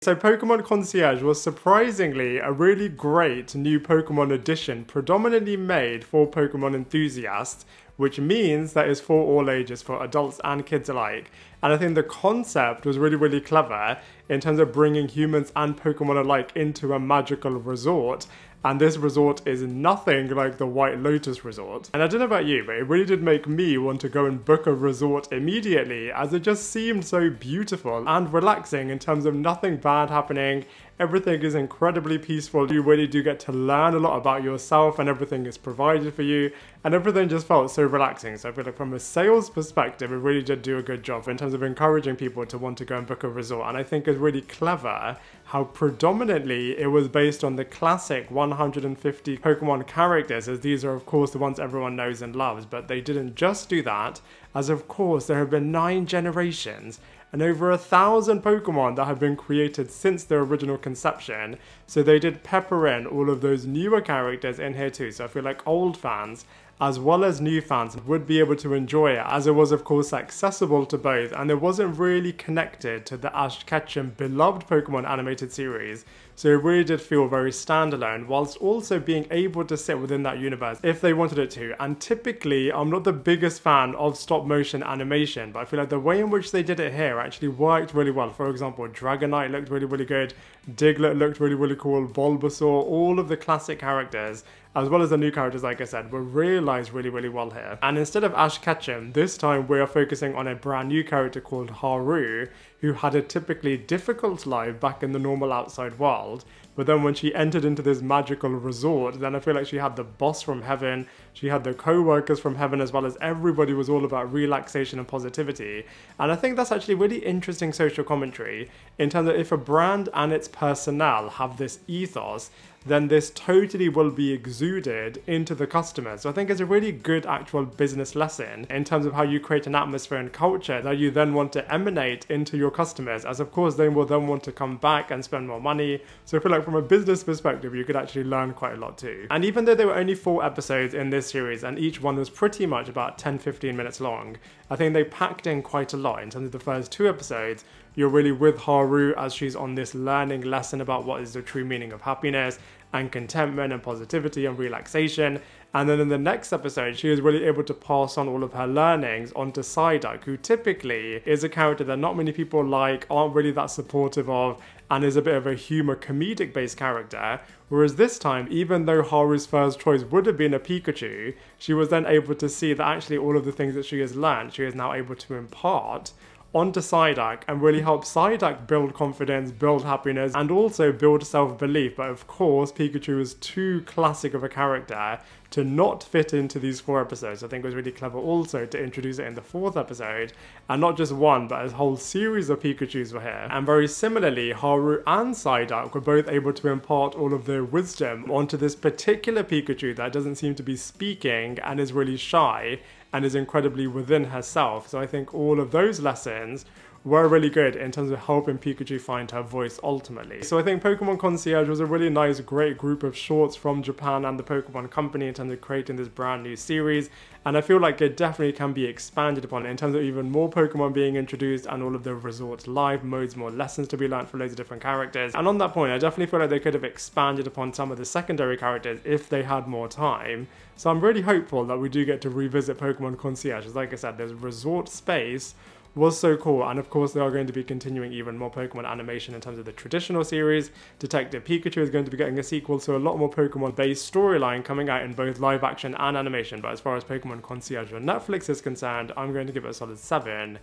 So Pokémon Concierge was surprisingly a really great new Pokémon edition, predominantly made for Pokémon enthusiasts, which means that it's for all ages, for adults and kids alike. And I think the concept was really, really clever in terms of bringing humans and Pokémon alike into a magical resort. And this resort is nothing like the White Lotus resort. And I don't know about you, but it really did make me want to go and book a resort immediately, as it just seemed so beautiful and relaxing in terms of nothing bad happening. Everything is incredibly peaceful. You really do get to learn a lot about yourself, and everything is provided for you, and everything just felt so relaxing. So I feel like from a sales perspective, it really did do a good job in terms of encouraging people to want to go and book a resort. And I think it's really clever how predominantly it was based on the classic 150 Pokemon characters, as these are of course the ones everyone knows and loves. But they didn't just do that, as of course there have been 9 generations and over 1,000 Pokemon that have been created since their original conception. So they did pepper in all of those newer characters in here too. So I feel like old fans as well as new fans would be able to enjoy it, as it was of course accessible to both, and it wasn't really connected to the Ash Ketchum beloved Pokemon animated series. So it really did feel very standalone, whilst also being able to sit within that universe if they wanted it to. And typically, I'm not the biggest fan of stop motion animation, but I feel like the way in which they did it here actually worked really well. For example, Dragonite looked really, really good, Diglett looked really, really cool, Bulbasaur, all of the classic characters, as well as the new characters, like I said, were realised really, really well here. And instead of Ash Ketchum, this time we are focusing on a brand new character called Haru, who had a typically difficult life back in the normal outside world. But then when she entered into this magical resort, then I feel like she had the boss from heaven, she had the co-workers from heaven, as well as everybody was all about relaxation and positivity. And I think that's actually really interesting social commentary in terms of if a brand and its personnel have this ethos, then this totally will be exuded into the customers. So I think it's a really good actual business lesson in terms of how you create an atmosphere and culture that you then want to emanate into your customers, as of course they will then want to come back and spend more money. So I feel like from a business perspective, you could actually learn quite a lot too. And even though there were only 4 episodes in this series, and each one was pretty much about 10-15 minutes long, I think they packed in quite a lot. In terms of the first 2 episodes, you're really with Haru as she's on this learning lesson about what is the true meaning of happiness and contentment and positivity and relaxation. And then in the next episode, she is really able to pass on all of her learnings onto Psyduck, who typically is a character that not many people like, aren't really that supportive of, and is a bit of a humor comedic based character. Whereas this time, even though Haru's first choice would have been a Pikachu, she was then able to see that actually all of the things that she has learned, she is now able to impart onto Psyduck and really help Psyduck build confidence, build happiness, and also build self-belief. But of course, Pikachu is too classic of a character to not fit into these 4 episodes. I think it was really clever also to introduce it in the 4th episode, and not just one, but a whole series of Pikachus were here. And very similarly, Haru and Psyduck were both able to impart all of their wisdom onto this particular Pikachu that doesn't seem to be speaking and is really shy and is incredibly within herself. So I think all of those lessons were really good in terms of helping Pikachu find her voice ultimately. So I think Pokémon Concierge was a really nice, great group of shorts from Japan and the Pokémon Company in terms of creating this brand new series. And I feel like it definitely can be expanded upon in terms of even more Pokemon being introduced and all of the resort live modes, more lessons to be learned for loads of different characters. And on that point, I definitely feel like they could have expanded upon some of the secondary characters if they had more time. So I'm really hopeful that we do get to revisit Pokémon Concierge. Like I said, there's resort space was so cool, and of course they are going to be continuing even more Pokemon animation in terms of the traditional series. Detective Pikachu is going to be getting a sequel, so a lot more Pokemon based storyline coming out in both live action and animation. But as far as Pokemon Concierge on Netflix is concerned, I'm going to give it a solid 7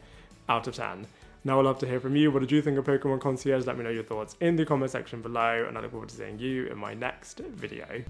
out of 10. Now I'd love to hear from you. What did you think of Pokemon Concierge? Let me know your thoughts in the comment section below, and I look forward to seeing you in my next video.